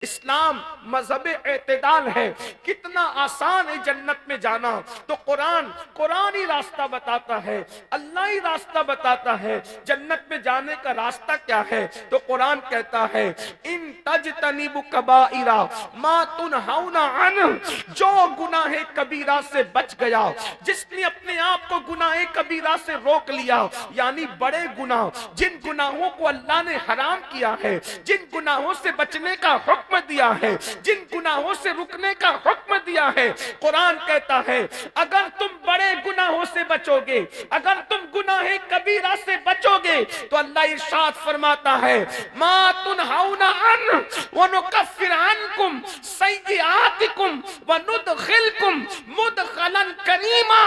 اسلام مذہب اعتدال ہے، کتنا آسان ہے جنت میں جانا۔ تو قرآن ہی راستہ بتاتا ہے، اللہ ہی راستہ بتاتا ہے جنت میں جانے کا راستہ کیا ہے۔ تو قرآن کہتا ہے ان تجتنبوا کبائر ما تنہون عنہ، جو گناہ کبیرہ سے بچ گیا، جس نے اپنے آپ کو گناہ کبیرہ سے روک لیا، یعنی بڑے گناہ، جن گناہوں کو اللہ نے حرام کیا ہے، جن گناہوں سے بچنے کا حکم دیا ہے، جن گناہوں سے رکنے کا حکم دیا ہے، قرآن کہتا ہے اگر تم بڑے گناہوں سے بچو گے، اگر تم گناہ کبیرہ سے بچو گے، تو اللہ ارشاد فرماتا ہے ما تنہون عنہ ونکفر عنکم سیئاتکم وندخلکم مدخلا کریما۔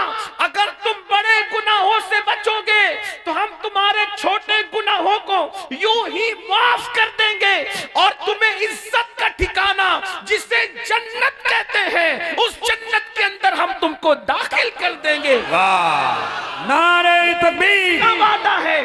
اگر تم بڑے گناہوں سے بچو گے تو ہم تمہارے چھوٹے گناہوں کو یوں ہی معاف کر دیں گے، اور تمہیں عزت کا ٹھکانہ جسے جنت کہتے ہیں، اس جنت کے اندر ہم تم کو داخل کر دیں گے۔ واہ، نعرہ تکبیر! کا وعدہ ہے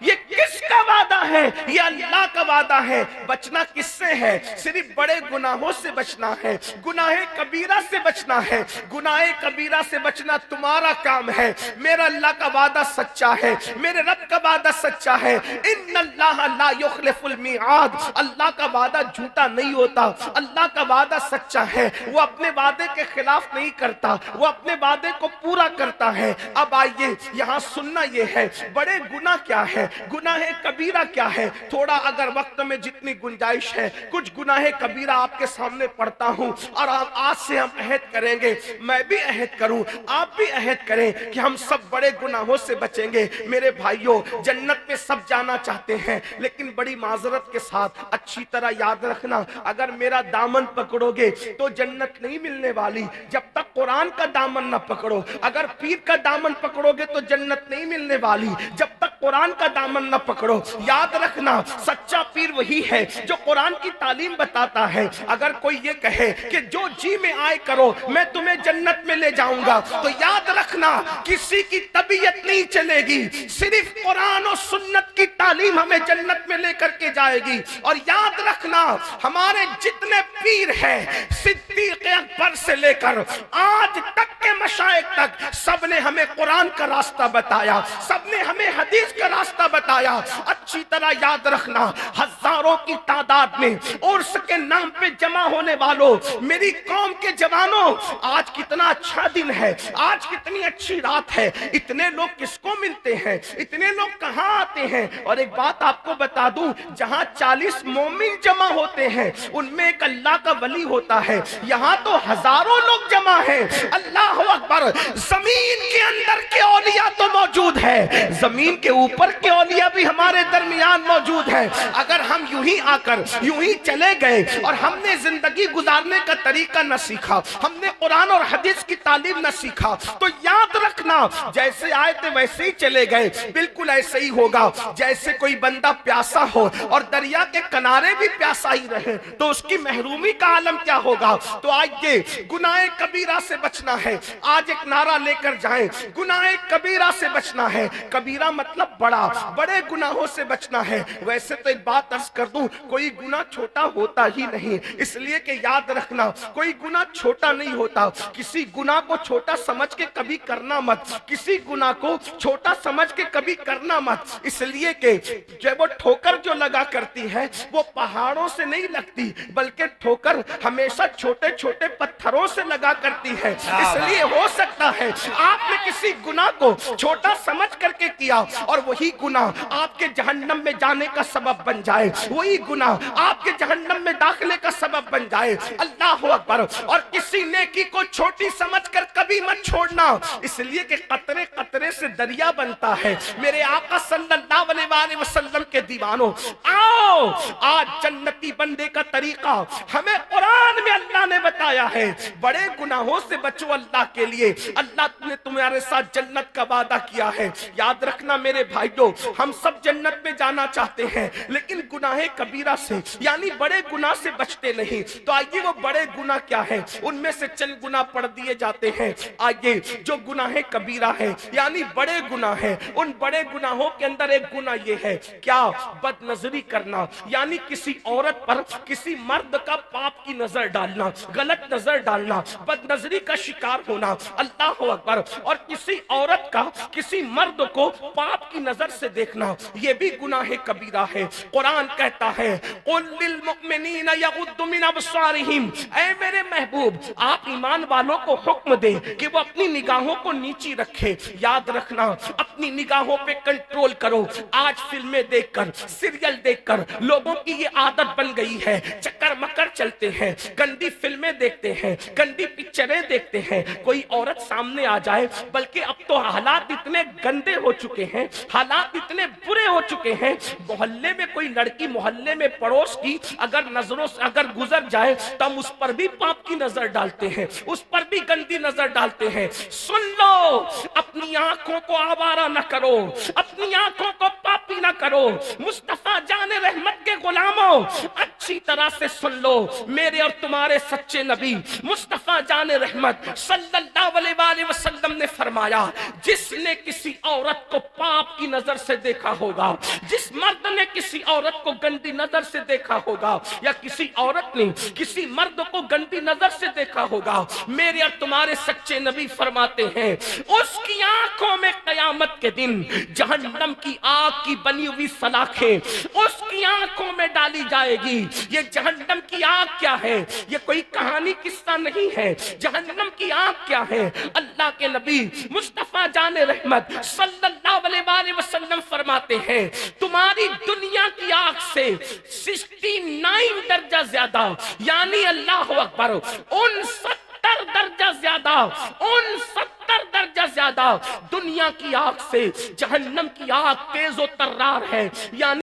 یہ، کس کا وعدہ ہے؟ یہ اللہ کا وعدہ ہے۔ بچنا کس سے ہے؟ صرف بڑے گناہوں سے بچنا ہے، گناہ کبیرہ سے بچنا ہے۔ گناہ کبیرہ سے بچنا تمہارا کام ہے۔ میرا اللہ کا وعدہ سچا ہے، میرے رب کا وعدہ سچا ہے۔ ان اللہ لا یخلف المیعاد، اللہ کا وعدہ جھوٹا نہیں ہوتا، اللہ کا وعدہ سچا ہے، وہ اپنے وعدے کے خلاف نہیں کرتا، وہ اپنے وعدے کو پورا کرتا ہے۔ اب آئیے یہاں سننا یہ ہے بڑے گناہ کیا ہے، گناہ کبیرہ کیا ہے۔ تھوڑا اگر وقت میں جتنی گنجائش ہے کچھ گناہ کبیرہ آپ کے سامنے پڑھتا ہوں، اور آج سے ہم عہد کریں گے، میں بھی عہد کروں، آپ بھی عہد کریں کہ ہم سب بڑے گناہوں سے بچیں گے۔ میرے بھائیوں، جنت میں سب جانا چاہتے ہیں، لیکن بڑی معذرت کے ساتھ اچھی طرح یاد رکھنا، اگر میرا دامن پکڑو گے تو جنت نہیں ملنے والی جب تک قرآن کا دامن نہ پکڑو۔ اگر پیر کا دامن پکڑو گے تو جنت نہیں ملنے والی جب تک قرآن کا دامن نہ پکڑو۔ یاد رکھنا، سچا پیر وہی ہے جو قرآن کی تعلیم بتاتا ہے۔ اگر کوئی یہ کہے کہ جو جی میں آئے کرو میں تمہیں جنت میں لے جاؤں گا، تو یاد رکھنا کسی کی طبیعت نہیں چلے گی، صرف قرآن و سنت کی تعلیم ہمیں جنت میں لے کر کے جائے گی۔ اور یاد رکھنا ہمارے جتنے پیر ہیں، صدیق اکبر سے لے کر آج تک کے مشائخ تک، سب نے ہمیں قرآن کا راستہ بتایا، سب نے ہمیں حدیث کا راستہ بتایا۔ اچھی طرح یاد رکھنا، ہزاروں کی تعداد میں عرس کے نام پہ جمع ہونے والوں، میری قوم کے جوانوں، آج کتنا اچھا دن ہے، آج کتنی اچھی رات ہے، اتنے لوگ کس کو ملتے ہیں، اتنے لوگ کہاں آتے ہیں؟ اور ایک بات آپ کو بتا دوں، جہاں 40 مومن جمع ہوتے ہیں ان میں ایک اللہ کا ولی ہوتا ہے، یہاں تو ہزاروں لوگ جمع ہیں۔ اللہ اکبر! زمین کے اندر کے اولیاء تو موجود ہے، زمین کے اوپر کے اولیاء بھی ہمارے درمیان موجود ہے۔ اگر ہم یوں ہی آ کر یوں ہی چلے گئے اور ہم نے زندگی گزارنے کا طریقہ نہ سیکھا، ہم نے قرآن اور حدیث کی تعلیم نہ سیکھا، تو یاد رکھنا جیسے آئے تھے ویسے ہی چلے گئے، بالکل ایسے ہی ہوگا جیسے کوئی بندہ پیاسا ہو اور دریا کے کنارے بھی پیاسا ہی رہے تو اس کی محرومی کا عالم کیا ہوگا۔ تو آئیے گناہ کبیرہ سے بچنا ہے، آج ایک نعرہ لے کر جائیں، گناہ کبیرہ سے بچنا ہے۔ کبیرہ مطلب بڑا، بڑے گناہوں سے بچنا ہے۔ ویسے تو ایک بات عرض کر دوں، کوئی گناہ چھوٹا ہوتا ہی نہیں، اس لیے کہ یاد رکھنا کوئی گناہ چھوٹا نہیں ہوتا۔ کسی گناہ کو چھوٹا سمجھ کے کبھی کرنا مت، کسی گناہ کو چھوٹا سمجھ کے کبھی کرنا مت، اس لیے کہ جب وہ ٹھوکر جو لگا کرتی ہے وہ پہاڑوں سے نہیں لگتی، بلکہ ٹھوکر ہمیشہ چھوٹے چھوٹے پتھروں سے لگا کرتی ہے۔ اس لیے ہو سکتا ہے آپ نے کسی گناہ کو چھوٹا سمجھ کر کے کیا اور وہی گناہ آپ کے جہنم میں جانے کا سبب بن جائے، وہی گناہ آپ کے جہنم میں داخلے کا سبب بن جائے۔ اللہ اکبر! اور کسی نیکی کو چھوٹی سمجھ کر کبھی مت چھوڑنا، اس لیے کہ قطرے قطرے سے دریا بنتا ہے۔ میرے آقا صلی اللہ علیہ وسلم کے دیوانوں، آؤ آج جنتی بندے کا طریقہ ہمیں قرآن قرآن میں اللہ نے بتایا ہے بڑے گناہوں سے بچو اللہ کے لیے، اللہ نے تمہارے ساتھ جنت کا وعدہ کیا ہے۔ یاد رکھنا میرے بھائیوں، ہم سب جنت میں جانا چاہتے ہیں لیکن گناہ کبیرہ سے یعنی بڑے گناہ سے بچتے نہیں۔ تو آئیے وہ بڑے گناہ کیا ہے، ان میں سے چند گناہ پڑھ دیے جاتے ہیں۔ آئیے جو گناہ کبیرہ ہے یعنی بڑے گناہ ہیں، ان بڑے گناہوں کے اندر ایک گناہ یہ ہے، کیا؟ بد نظری کرنا، یعنی کسی عورت پر کسی مرد کا پاپ کی نظر ڈالنا، غلط نظر ڈالنا، بد نظری کا شکار ہونا، اللہ اکبر، اور کسی عورت کا کسی مرد کو پاپ کی نظر سے دیکھنا، یہ بھی گناہ کبیرہ ہے۔ قرآن کہتا ہے قُلْ لِلْمُؤْمِنِينَ يَغُضُّ مِنْ أَبْصَارِهِمْ، اے میرے محبوب آپ ایمان والوں کو حکم دے کہ وہ اپنی نگاہوں کو نیچی رکھے۔ یاد رکھنا اپنی نگاہوں پہ کنٹرول کرو۔ آج فلمیں دیکھ کر، سیریل دیکھ کر لوگوں کی یہ عادت بن گئی ہے، چکر مکر چلتے ہیں، گندی فلمیں دیکھتے ہیں، گندی پکچریں دیکھتے ہیں، کوئی عورت سامنے آ جائے، بلکہ اب تو حالات اتنے گندے ہو چکے ہیں، حالات اتنے برے ہو چکے ہیں، محلے میں کوئی لڑکی، محلے میں پڑوس کی اگر نظروں سے اگر گزر جائے تو ہم اس پر بھی پاپ کی نظر ڈالتے ہیں، اس پر بھی گندی نظر ڈالتے ہیں۔ سن لو، اپنی آنکھوں کو آوارہ نہ کرو، اپنی آنکھوں کو پاپی نہ کرو۔ مصطفیٰ جان رحمت کے غلاموں اچھی طرح سے سن لو، میرے اور تمہارے سچے نبی مصطفیٰ جان رحمت صلی اللہ علیہ وآلہ وسلم نے فرمایا، جس نے کسی عورت کو پاپ کی نظر سے دیکھا ہوگا، جس مرد نے کسی عورت کو گندی نظر سے دیکھا ہوگا، یا کسی عورت نے کسی مرد کو گندی نظر سے دیکھا ہوگا، میرے اور تمہارے سچے نبی فرماتے ہیں اس کی آنکھوں میں قیامت کے دن جہنم کی آگ کی بنی ہوئی سلاخیں اس کی آنکھوں میں ڈالی جائے گی۔ یہ جہنم کی آگ کیا ہے؟ یہ کوئی کہانی قصہ نہیں ہے۔ جہنم کی آگ کیا ہے؟ اللہ کے نبی مصطفیٰ جان رحمت صلی اللہ علیہ وآلہ وسلم فرماتے ہیں تمہاری دنیا کی آگ سے 69 درجہ زیادہ، یعنی اللہ اکبر، 69 درجہ زیادہ، 69 درجہ زیادہ دنیا کی آگ سے جہنم کی آگ تیز و ترار ہے، یعنی